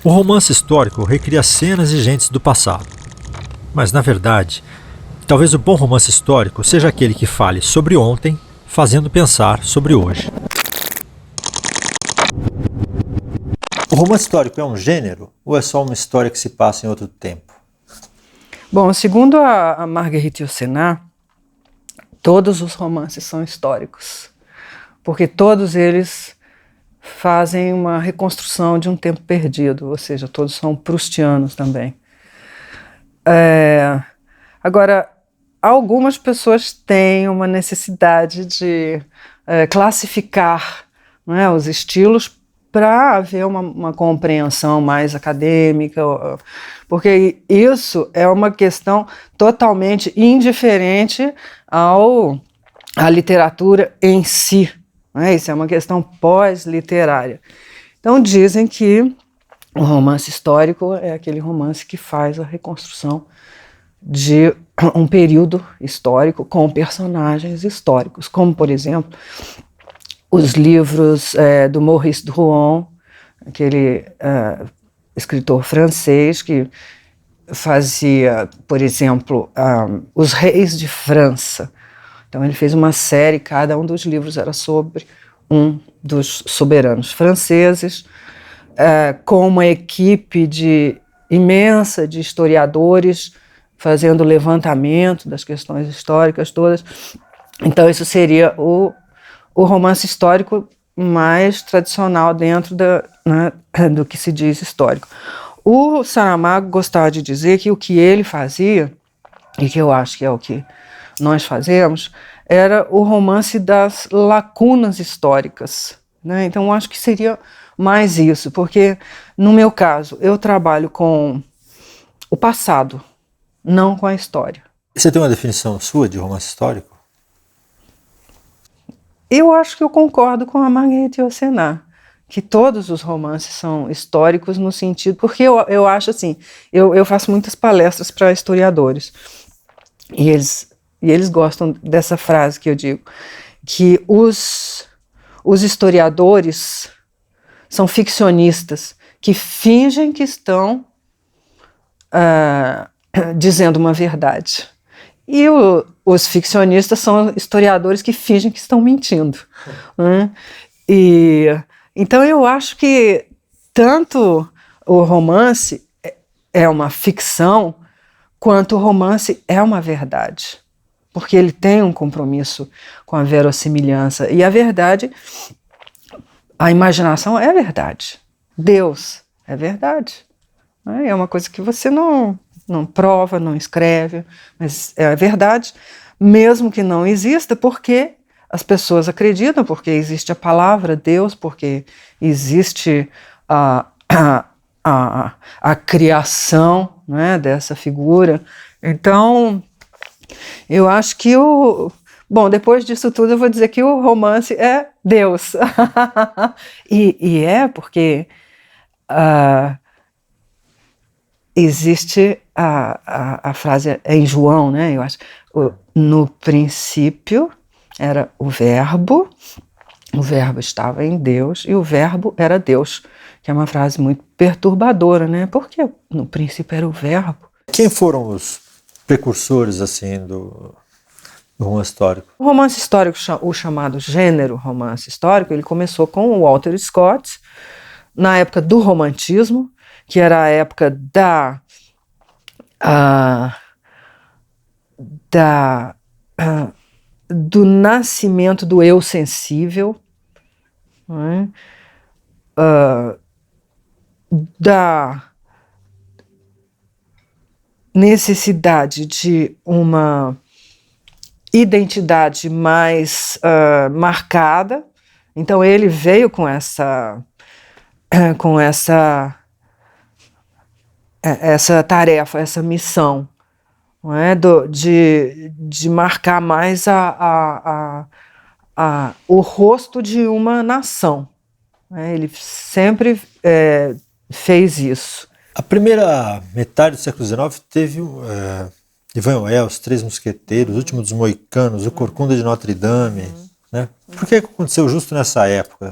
O romance histórico recria cenas e gentes do passado. Mas, na verdade, talvez o bom romance histórico seja aquele que fale sobre ontem, fazendo pensar sobre hoje. O romance histórico é um gênero ou é só uma história que se passa em outro tempo? Bom, segundo a Marguerite Yourcenar, todos os romances são históricos, porque todos eles fazem uma reconstrução de um tempo perdido, ou seja, todos são proustianos também. Agora, algumas pessoas têm uma necessidade de classificar, não é, os estilos para haver uma compreensão mais acadêmica, porque isso é uma questão totalmente indiferente à literatura em si. Né? Isso é uma questão pós-literária. Então dizem que o romance histórico é aquele romance que faz a reconstrução de um período histórico com personagens históricos, como, por exemplo, os livros do Maurice Druon, aquele escritor francês que fazia, por exemplo, Os Reis de França. Então ele fez uma série, cada um dos livros era sobre um dos soberanos franceses, com uma equipe imensa de historiadores fazendo levantamento das questões históricas todas. Então isso seria o romance histórico mais tradicional dentro do que se diz histórico. O Saramago gostava de dizer que o que ele fazia, e que eu acho que é o que nós fazemos, era o romance das lacunas históricas. Né? Então eu acho que seria mais isso, porque no meu caso eu trabalho com o passado, não com a história. Você tem uma definição sua de romance histórico? Eu acho que eu concordo com a Marguerite Yourcenar, que todos os romances são históricos no sentido... Porque eu acho assim, eu faço muitas palestras para historiadores, e eles gostam dessa frase que eu digo, que os historiadores são ficcionistas que fingem que estão dizendo uma verdade. E os ficcionistas são historiadores que fingem que estão mentindo. Né? Então eu acho que tanto o romance é uma ficção, quanto o romance é uma verdade. Porque ele tem um compromisso com a verossimilhança. E a verdade, a imaginação é verdade. Deus é verdade. É uma coisa que você não prova, não escreve, mas é a verdade, mesmo que não exista, porque as pessoas acreditam, porque existe a palavra Deus, porque existe a criação, né, dessa figura. Então, eu acho que bom, depois disso tudo eu vou dizer que o romance é Deus. e é porque existe a frase em João, né? Eu acho, no princípio era o verbo estava em Deus e o verbo era Deus, que é uma frase muito perturbadora, né? Porque no princípio era o verbo. Quem foram os precursores assim do romance histórico? O romance histórico, o chamado gênero romance histórico, ele começou com o Walter Scott, na época do romantismo, que era a época do nascimento do eu sensível, né? Da necessidade de uma identidade mais marcada. Então ele veio com essa tarefa, essa missão, não é? de marcar mais o rosto de uma nação. Né? Ele sempre fez isso. A primeira metade do século XIX teve Ivanhoé, Os Três Mosqueteiros, O Último dos Moicanos, O Corcunda de Notre Dame. Né? Por que aconteceu justo nessa época,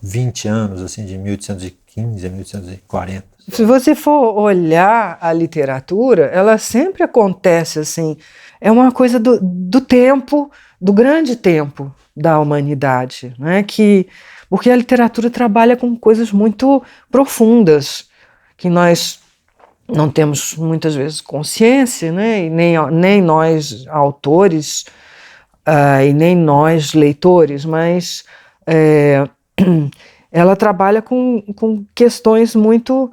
20 anos, assim, de 1815 a 1840. Se você for olhar a literatura, ela sempre acontece assim, é uma coisa do tempo, do grande tempo da humanidade, né? Porque a literatura trabalha com coisas muito profundas, que nós não temos muitas vezes consciência, né? E nem nós autores, e nem nós leitores, mas ela trabalha com questões muito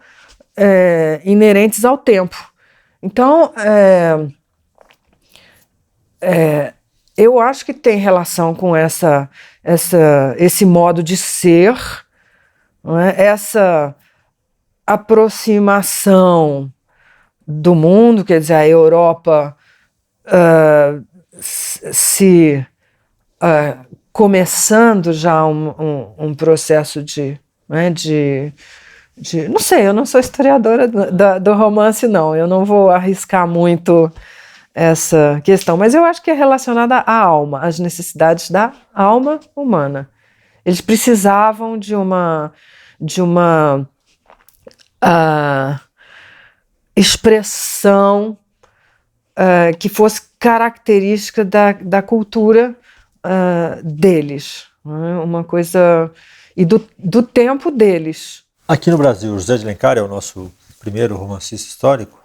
inerentes ao tempo. Então, eu acho que tem relação com esse modo de ser, não é? Essa aproximação do mundo, quer dizer, a Europa começando já um processo não sei, eu não sou historiadora do romance, não. Eu não vou arriscar muito essa questão, mas eu acho que é relacionada à alma, às necessidades da alma humana. Eles precisavam de uma expressão que fosse característica da cultura deles, né? Uma coisa e do tempo deles. Aqui no Brasil, José de Alencar é o nosso primeiro romancista histórico?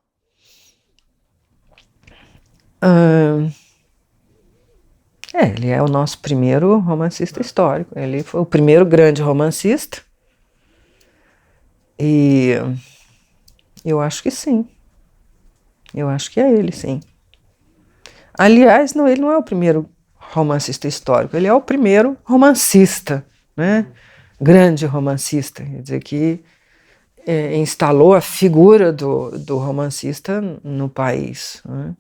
Ele é o nosso primeiro romancista histórico. Ele foi o primeiro grande romancista. E eu acho que sim. Eu acho que é ele, sim. Aliás, não, ele não é o primeiro romancista histórico, ele é o primeiro romancista, né? Grande romancista, quer dizer, que instalou a figura do romancista no país, né?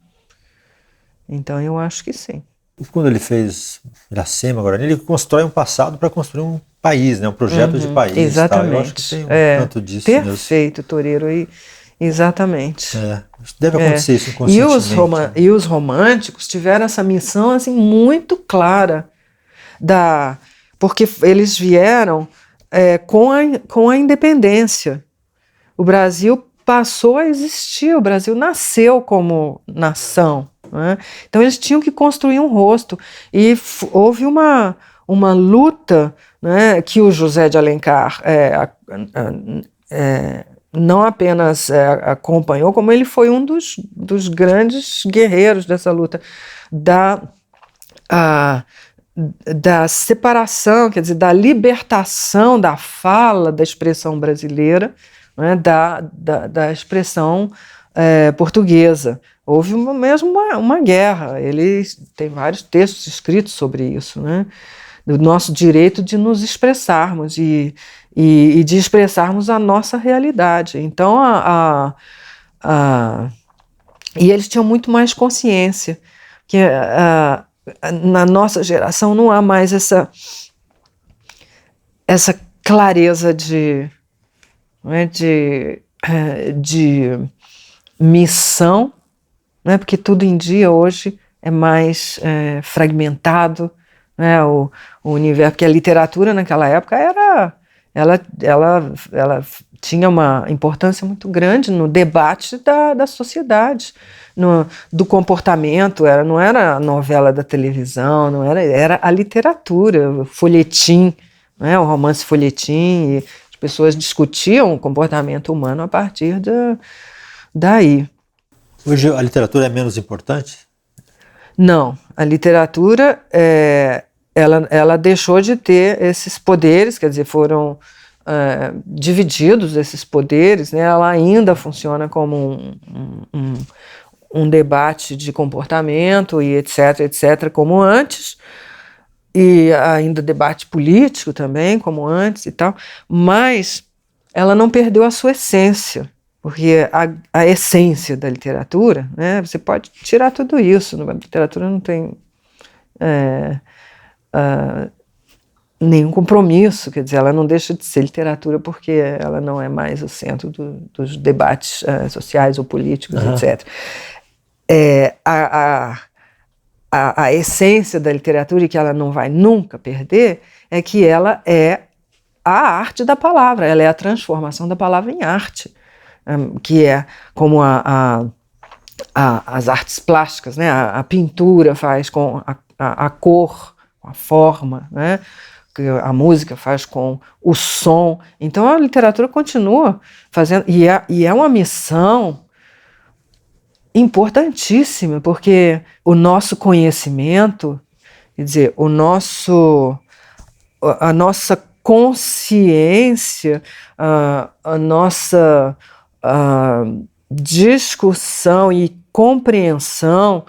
Então eu acho que sim. Quando ele fez Iracema, agora ele constrói um passado para construir um país, né? Um projeto de país. Exatamente. Tá? Eu acho que tem tanto disso perfeito, mesmo. Toreiro. Exatamente. Deve acontecer isso inconscientemente. E os românticos tiveram essa missão assim, muito clara, porque eles vieram com a independência. O Brasil passou a existir, o Brasil nasceu como nação, né? Então eles tinham que construir um rosto. E houve uma luta, né, que o José de Alencar não apenas acompanhou, como ele foi um dos grandes guerreiros dessa luta da separação, quer dizer, da libertação da fala, da expressão brasileira, né, da expressão portuguesa. Houve mesmo uma guerra. Ele tem vários textos escritos sobre isso, né, do nosso direito de nos expressarmos e de expressarmos a nossa realidade. Então, e eles tinham muito mais consciência, que na nossa geração não há mais essa clareza de missão, né? Porque tudo em dia hoje é mais fragmentado, né? O universo, porque a literatura naquela época ela tinha uma importância muito grande no debate da sociedade, do comportamento. Não era a novela da televisão, era a literatura, o folhetim, né? O romance folhetim, e as pessoas discutiam o comportamento humano a partir daí. Hoje a literatura é menos importante? Não, a literatura ela deixou de ter esses poderes, quer dizer, foram divididos esses poderes, né? Ela ainda funciona como um debate de comportamento e etc., como antes, e ainda debate político também, como antes e tal, mas ela não perdeu a sua essência, porque a essência da literatura, né? Você pode tirar tudo isso, a literatura não tem nenhum compromisso, quer dizer, ela não deixa de ser literatura porque ela não é mais o centro dos debates sociais ou políticos, etc. A essência da literatura, e que ela não vai nunca perder, é que ela é a arte da palavra, ela é a transformação da palavra em arte, que é como as artes plásticas, né? A pintura faz com a cor, com a forma, né? Que a música faz com o som. Então a literatura continua fazendo, e é uma missão importantíssima, porque o nosso conhecimento, quer dizer, a nossa consciência, a nossa discussão e compreensão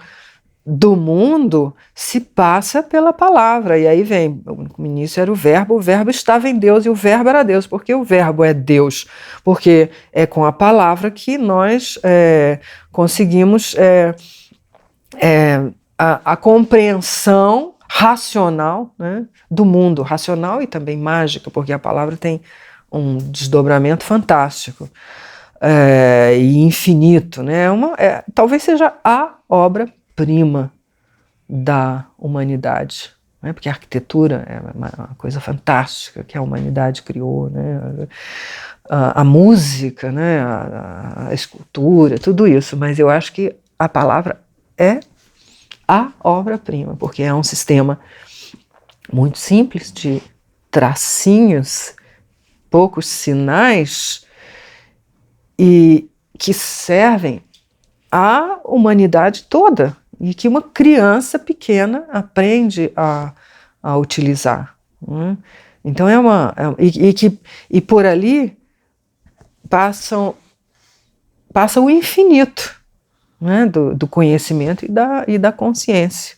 do mundo se passa pela palavra. E aí vem, no início era o verbo estava em Deus e o verbo era Deus. Porque o verbo é Deus? Porque é com a palavra que nós conseguimos a compreensão racional, né, do mundo, racional e também mágica, porque a palavra tem um desdobramento fantástico e infinito, né? Talvez seja a obra-prima da humanidade, né? Porque a arquitetura é uma coisa fantástica que a humanidade criou, né? A música, né? A escultura, tudo isso, mas eu acho que a palavra é a obra-prima, porque é um sistema muito simples de tracinhos, poucos sinais, e que servem à humanidade toda, e que uma criança pequena aprende a utilizar. Né? Então e por ali passa o infinito, né, do conhecimento e da consciência.